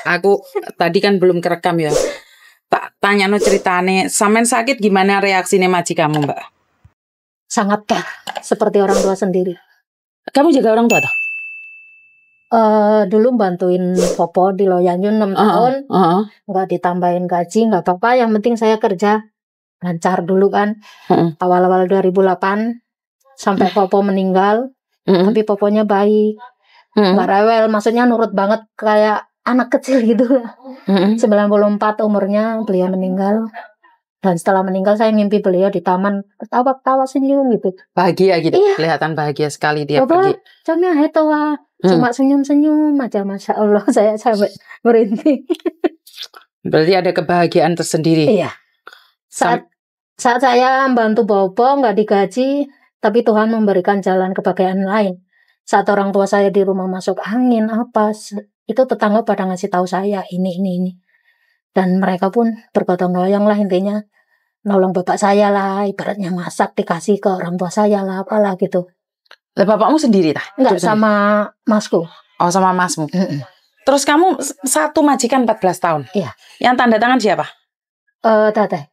Aku tadi kan belum kerekam ya. Tak tanya no ceritane, sampean sakit gimana reaksinya majikanmu, Mbak? Sangat kah, seperti orang tua sendiri. Kamu jaga orang tua toh? Dulu bantuin Popo di Loyanyun 6 tahun, nggak ditambahin gaji, nggak apa-apa. Yang penting saya kerja lancar dulu kan. Awal-awal 2008 sampai Popo meninggal, tapi Poponya baik, nggak rewel, maksudnya nurut banget kayak anak kecil gitu. 94 umurnya beliau meninggal. Dan setelah meninggal saya mimpi beliau di taman ketawa-ketawa senyum gitu. Bahagia gitu, iya. Kelihatan bahagia sekali dia Bapak, pergi. Jamnya hetoa, cuma senyum-senyum aja, Masya Allah, saya sampai merinding. Berarti ada kebahagiaan tersendiri. Iya. Saat saya bantu Bobo nggak digaji, tapi Tuhan memberikan jalan kebahagiaan lain. Saat orang tua saya di rumah masuk angin apa, itu tetangga pada ngasih tahu saya ini. Dan mereka pun bergotong royong lah, intinya nolong bapak saya lah, ibaratnya masak dikasih ke orang tua saya lah, apalah gitu. Lah bapakmu sendiri tah? Enggak, sama masku. Oh, sama masmu. Terus kamu satu majikan 14 tahun? Iya. Yang tanda tangan siapa? Teteh.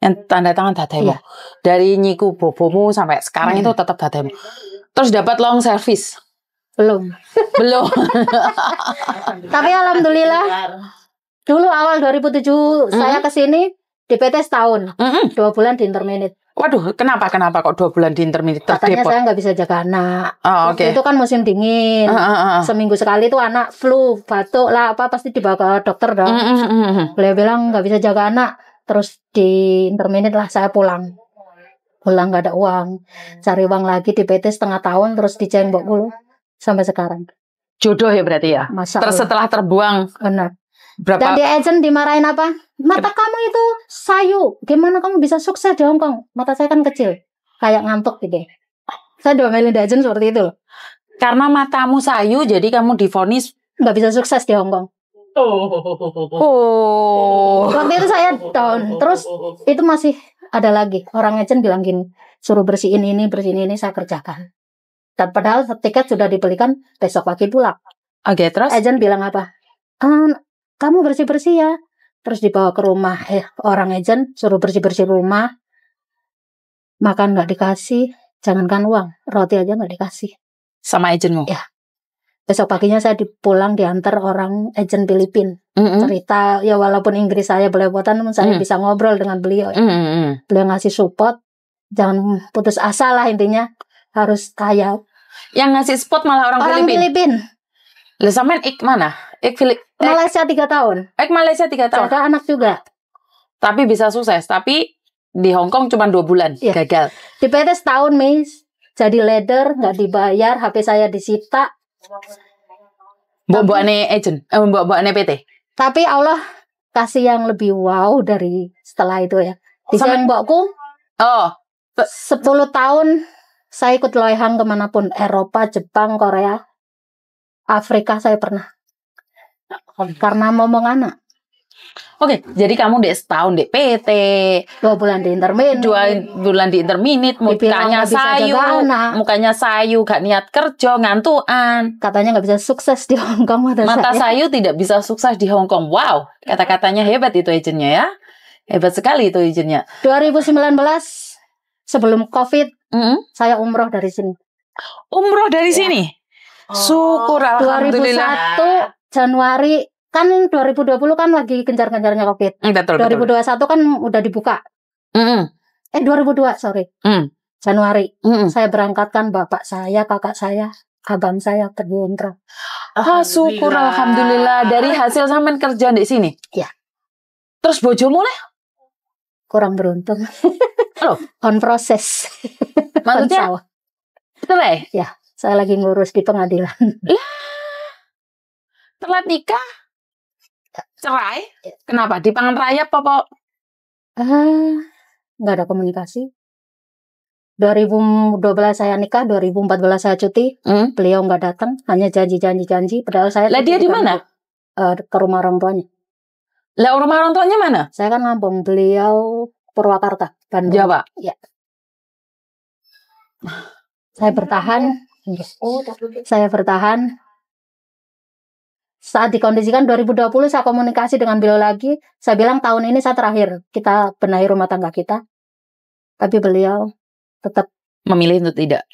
Yang tanda tangan tetehmu? Iya. Dari nyiku bobomu sampai sekarang itu tetap tetehmu. Terus dapat long service? Belum. Tapi alhamdulillah, dulu awal 2007 saya kesini di PT setahun, 2 bulan di interminate. Waduh, kenapa kok 2 bulan di interminate? Katanya saya nggak bisa jaga anak. Itu kan musim dingin. Seminggu sekali tuh anak flu, batuk lah apa, pasti dibawa ke dokter dong. Beliau bilang nggak bisa jaga anak. Terus di interminate lah saya pulang nggak ada uang. Cari uang lagi di PT setengah tahun, terus di Cengbok dulu sampai sekarang. Jodoh ya berarti ya. Terus setelah terbuang. Benar. Berapa? Dan di agent dimarahin apa? Mata kamu itu sayu. Gimana kamu bisa sukses di Hongkong? Mata saya kan kecil, kayak ngantuk gitu. Saya diomelin di agent seperti itu loh. Karena matamu sayu, jadi kamu divonis nggak bisa sukses di Hongkong. Waktu itu saya down. Terus itu masih ada lagi orang agent bilang gini, suruh bersihin ini saya kerjakan. Dan padahal tiket sudah dibelikan besok pagi pulang. Oke, terus agent bilang apa? Kamu bersih-bersih ya. Terus dibawa ke rumah orang agent, suruh bersih-bersih rumah. Makan nggak dikasih, jangankan uang, roti aja nggak dikasih. Sama agentmu? Ya. Besok paginya saya pulang diantar orang agent Filipina. Cerita, ya walaupun Inggris saya belepotan, saya bisa ngobrol dengan beliau. Beliau ngasih support, jangan putus asa lah intinya. Harus kaya. Yang ngasih support malah orang Filipina. Lah sampean mana? Malaysia 3 tahun. Malaysia 3 tahun. Ada anak juga. Tapi bisa sukses. Tapi di Hongkong cuma 2 bulan. Ya. Gagal. Di PT setahun, Miss. Jadi leader, nggak dibayar. HP saya disita. Mbok-mbokane agent. Mbok-mbokane PT. Tapi Allah kasih yang lebih wow dari setelah itu ya. Di Cengbokku. 10 tahun saya ikut loyang kemanapun. Eropa, Jepang, Korea, Afrika saya pernah. Karena ngomong anak. Oke, jadi kamu setahun di PT, 2 bulan di interminate, 2 bulan di interminate, mukanya sayu, gak niat kerja, ngantuan. Katanya nggak bisa sukses di Hongkong. Mata sayu tidak bisa sukses di Hongkong. Wow, kata-katanya hebat itu agentnya ya. Hebat sekali itu agentnya. 2019 sebelum COVID, saya umroh dari sini. Umroh dari sini? Syukur alhamdulillah. 2001 Januari, kan 2020 kan lagi gencar-gencarnya COVID. Betul, 2021 kan udah dibuka. 2002 sorry. Januari. Saya berangkatkan bapak saya, kakak saya, abang saya pergi umroh. Syukur alhamdulillah. Dari hasil sampean kerja di sini. Ya. Terus bojomu lah? Kurang beruntung. On proses. Maksudnya? Cerai? Ya, saya lagi ngurus di pengadilan. Telat nikah? Cerai? Kenapa? Dipangan rayap apa? Nggak ada komunikasi. 2012 saya nikah, 2014 saya cuti. Beliau nggak datang, hanya janji. Padahal saya. Lah dia di mana? Ke rumah orang tuanya. Lah rumah orang tuanya mana? Saya kan Lampung, beliau Purwakarta, Bandung. Jawa. Ya. Saya bertahan. Saat dikondisikan 2020 saya komunikasi dengan beliau lagi. Saya bilang tahun ini saya terakhir kita benahi rumah tangga kita. Tapi beliau tetap memilih untuk tidak.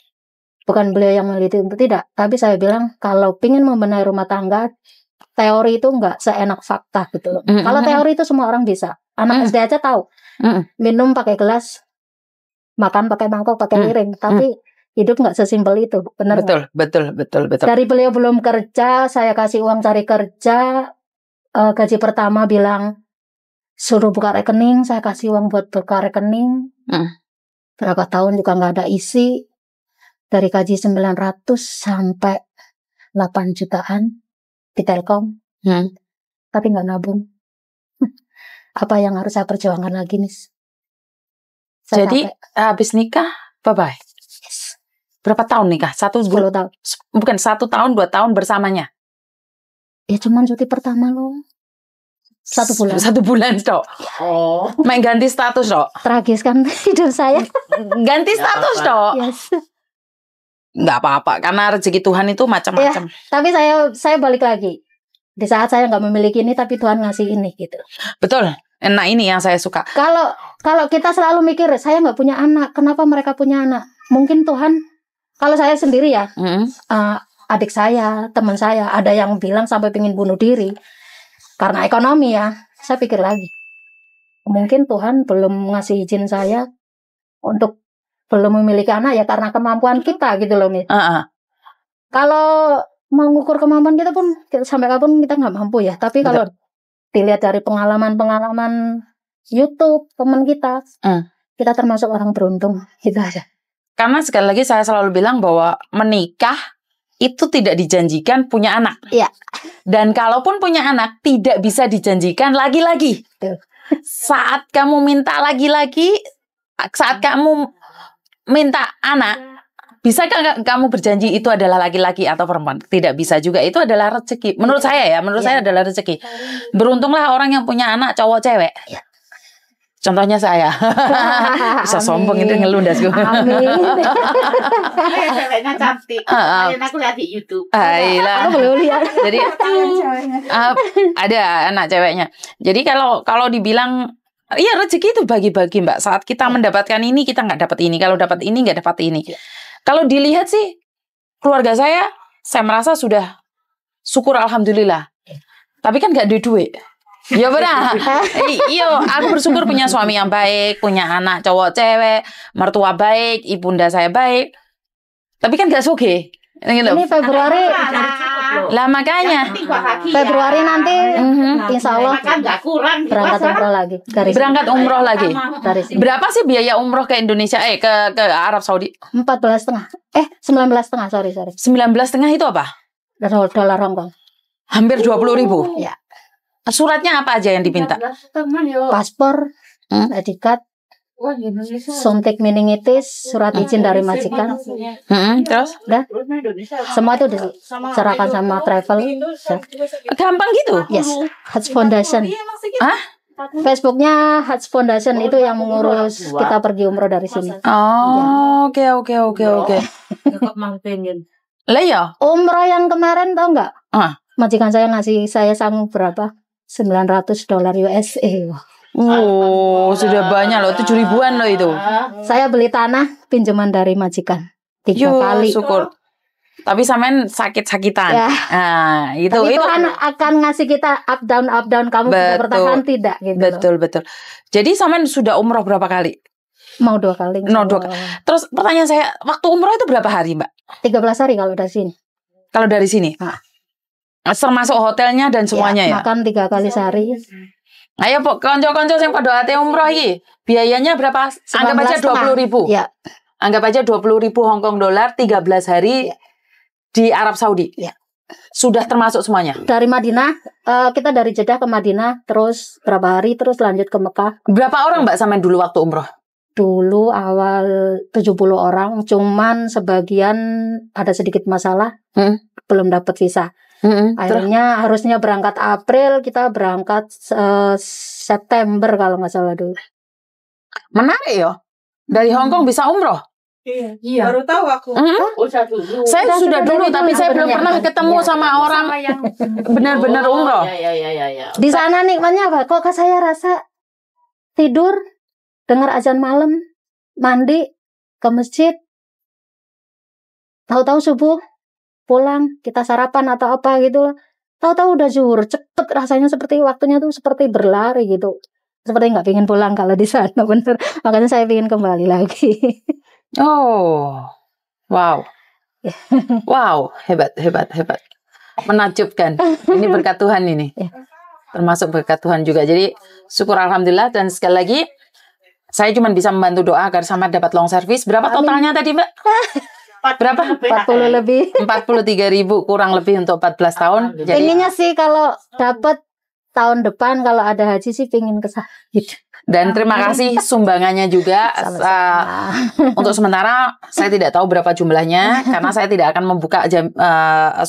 Bukan beliau yang memilih untuk tidak. Tapi saya bilang kalau pingin membenahi rumah tangga, teori itu nggak seenak fakta gitu loh. Kalau teori itu semua orang bisa. Anak SD aja tahu. Minum pakai gelas, makan pakai mangkok, pakai piring. Tapi hidup nggak sesimpel itu, benar? Betul. Dari beliau belum kerja, saya kasih uang cari kerja. Gaji pertama bilang suruh buka rekening, saya kasih uang buat buka rekening. Berapa tahun juga nggak ada isi. Dari gaji 900 sampai 8 jutaan di Telkom. Tapi nggak nabung. Apa yang harus saya perjuangkan lagi nih? Jadi habis nikah, bye-bye. Yes. Berapa tahun nikah? 10 tahun. Bukan 1 tahun, 2 tahun bersamanya. Ya cuman cuti pertama loh. 1 bulan. 1 bulan, Dok. Oh. Main ganti status, Dok. Tragis kan hidup saya. Ganti status, Dok. Yes. Nggak apa-apa, karena rezeki Tuhan itu macam-macam. Ya, tapi saya balik lagi. Di saat saya nggak memiliki ini, tapi Tuhan ngasih ini gitu. Betul. Nah ini yang saya suka. Kalau kita selalu mikir, saya nggak punya anak, kenapa mereka punya anak? Mungkin Tuhan, kalau saya sendiri ya, adik saya, teman saya, ada yang bilang sampai pengen bunuh diri karena ekonomi ya. Saya pikir lagi, mungkin Tuhan belum ngasih izin saya untuk belum memiliki anak ya karena kemampuan kita gitu loh, Mi. Kalau mengukur kemampuan kita pun sampai kapan kita nggak mampu ya. Tapi kalau dilihat dari pengalaman YouTube teman kita, kita termasuk orang beruntung gitu aja. Karena sekali lagi saya selalu bilang bahwa menikah itu tidak dijanjikan punya anak. Iya. Dan kalaupun punya anak tidak bisa dijanjikan lagi-lagi. Saat kamu minta lagi-lagi, saat kamu minta anak, bisakah kamu berjanji itu adalah laki-laki atau perempuan? Tidak bisa juga. Itu adalah rezeki. Menurut saya ya, saya adalah rezeki. Beruntunglah orang yang punya anak cowok cewek. Ya. Contohnya saya. Bisa sombong itu ngelundas gue. Amin. Ceweknya cantik. Aku lihat di YouTube. Aku belum lihat. Jadi ada anak ceweknya. Jadi kalau dibilang iya rezeki itu bagi-bagi, Mbak. Saat kita mendapatkan ini, kita nggak dapat ini. Kalau dapat ini, nggak dapat ini. Kalau dilihat sih, keluarga saya merasa sudah syukur alhamdulillah. Tapi kan nggak ada duit. Ya benar. Iya, aku bersyukur punya suami yang baik, punya anak cowok cewek, mertua baik, ibunda saya baik. Tapi kan nggak sugih. Ini Februari. Lah makanya Februari nanti insya Allah berangkat umroh lagi. Berangkat umroh lagi. Berapa sih biaya umroh ke Indonesia? Ke Arab Saudi? 14,5. 19,5. Sorry. 19,5 itu apa? Dolar Hongkong. Hampir 20.000. Ya. Suratnya apa aja yang diminta? Paspor, ID-card, suntik meningitis, surat izin dari majikan. Terus? Udah. Semua itu diserahkan sama travel. Gampang gitu? Yes. Hajj Foundation. Hah? Facebooknya Hajj Foundation itu yang mengurus kita pergi umroh dari sini. Oh, oke. Lah ya? Umroh yang kemarin tau nggak? Majikan saya ngasih saya sanggup berapa? $900 USA. Oh, sudah banyak loh, 7.000-an loh itu. Saya beli tanah pinjaman dari majikan 3 kali. Syukur. Tapi sampean sakit-sakitan. Ya. Nah, itu kan akan ngasih kita up down kamu bisa bertahan tidak gitu. Betul. Jadi sampean sudah umroh berapa kali? Mau 2 kali. Terus pertanyaan saya, waktu umroh itu berapa hari, Mbak? 13 hari kalau dari sini. Kalau dari sini? Termasuk hotelnya dan semuanya ya? Makan 3 kali sehari. Ayo konco-konco yang pada hati umroh ini, biayanya berapa? Anggap aja 20.000. Ya. Anggap aja 20.000 Hongkong dolar 13 hari di Arab Saudi. Ya. Sudah termasuk semuanya. Dari Madinah, kita dari Jeddah ke Madinah, terus berapa hari, terus lanjut ke Mekah. Berapa orang Mbak sampean dulu waktu umroh? Dulu awal 70 orang, cuman sebagian ada sedikit masalah, belum dapat visa. Akhirnya harusnya berangkat April, kita berangkat September kalau nggak salah dulu. Menarik ya. Dari Hongkong bisa umroh. Iya. Baru tahu aku. Saya sudah dulu, tapi saya belum pernah ketemu sama orang yang benar-benar umroh. Di sana nikmatnya apa? Kok saya rasa tidur, dengar azan malam, mandi, ke masjid, tahu-tahu subuh, pulang, kita sarapan atau apa gitu, tahu-tahu udah zuhur, cepet rasanya, seperti waktunya tuh seperti berlari gitu, seperti nggak pengen pulang kalau di sana, bener. Makanya saya pengen kembali lagi. Oh, wow, wow, hebat, menakjubkan. Ini berkat Tuhan ini, termasuk berkat Tuhan juga. Jadi syukur alhamdulillah, dan sekali lagi saya cuma bisa membantu doa agar Samad dapat long service. Berapa totalnya tadi, Mbak? Berapa? 40 lebih. 43.000 kurang lebih untuk 14 tahun. Jadi pengennya sih kalau dapat tahun depan kalau ada haji sih pengen ke sana. Dan terima kasih sumbangannya juga. Untuk sementara saya tidak tahu berapa jumlahnya karena saya tidak akan membuka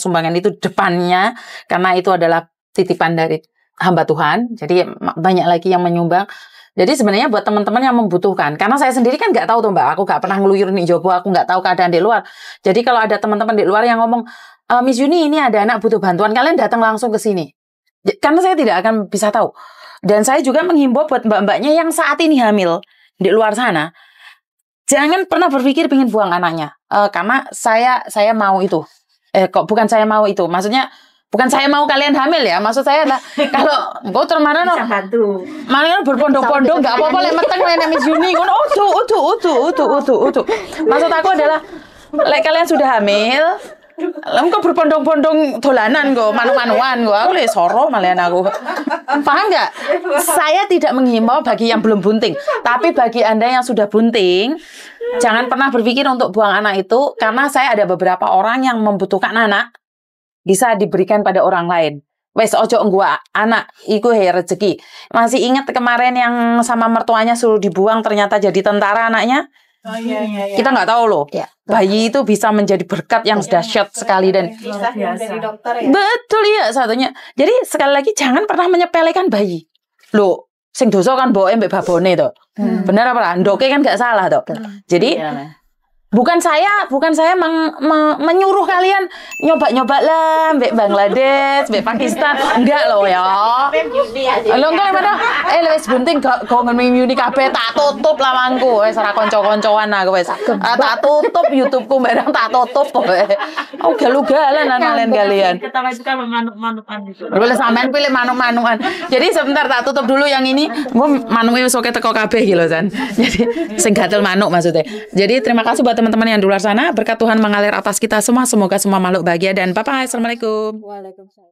sumbangan itu depannya karena itu adalah titipan dari hamba Tuhan. Jadi banyak lagi yang menyumbang. Jadi sebenarnya buat teman-teman yang membutuhkan, karena saya sendiri kan nggak tahu tuh Mbak, aku nggak pernah ngeluyur nih Jobo, aku nggak tahu keadaan di luar. Jadi kalau ada teman-teman di luar yang ngomong, Miss Yuni ini ada anak butuh bantuan, kalian datang langsung ke sini. Karena saya tidak akan bisa tahu. Dan saya juga menghimbau buat mbak-mbaknya yang saat ini hamil di luar sana, jangan pernah berpikir pengen buang anaknya, karena saya mau itu. Bukan saya mau itu, maksudnya. Bukan saya mau kalian hamil ya, maksud saya adalah kalau engkau termana no, mana berpondok-pondok nggak apa-apa lek meteng lek Miss Yuni ngono utuh. Maksud aku adalah lek kalian sudah hamil, engkau berpondong-pondong dolanan kok, manu-manuan kok, aku le soro malian aku. Paham nggak? Saya tidak menghimbau bagi yang belum bunting, tapi bagi Anda yang sudah bunting, jangan pernah berpikir untuk buang anak itu, karena saya ada beberapa orang yang membutuhkan anak. Bisa diberikan pada orang lain. Wes ojo gua anak iku rezeki. Masih ingat kemarin yang sama mertuanya suruh dibuang ternyata jadi tentara anaknya? Oh, iya. Kita nggak tahu loh. Ya. Bayi itu bisa menjadi berkat yang dahsyat sekali dan dari dokter ya. Betul ya satunya. Jadi sekali lagi jangan pernah menyepelekan bayi. Loh, sing dosa kan mbok mbek babone to. Benar apa? Ndoke kan nggak salah to. Jadi Bukan saya menyuruh kalian nyoba-nyoba lah mbek Bangladesh, mbek Pakistan. Enggak loh ya. Lho enggak mana? Wis bunting kok ngene kabeh tak tutup lawangku. Wis ora kanca-kancoan aku wis. Tak tutup YouTube-ku mbek tak tutup kowe. Ugal-ugalan kalian. Kita suka manuk-manukan itu. Boleh sampean pilih manuk-manukan. Jadi sebentar tak tutup dulu yang ini. Engko manuke wis oke teko kabeh iki lho San. Jadi sing gatel manuk maksudnya. Jadi terima kasih buat teman-teman yang di luar sana, berkat Tuhan mengalir atas kita semua, semoga semua makhluk bahagia dan bye-bye, assalamualaikum. Waalaikumsalam.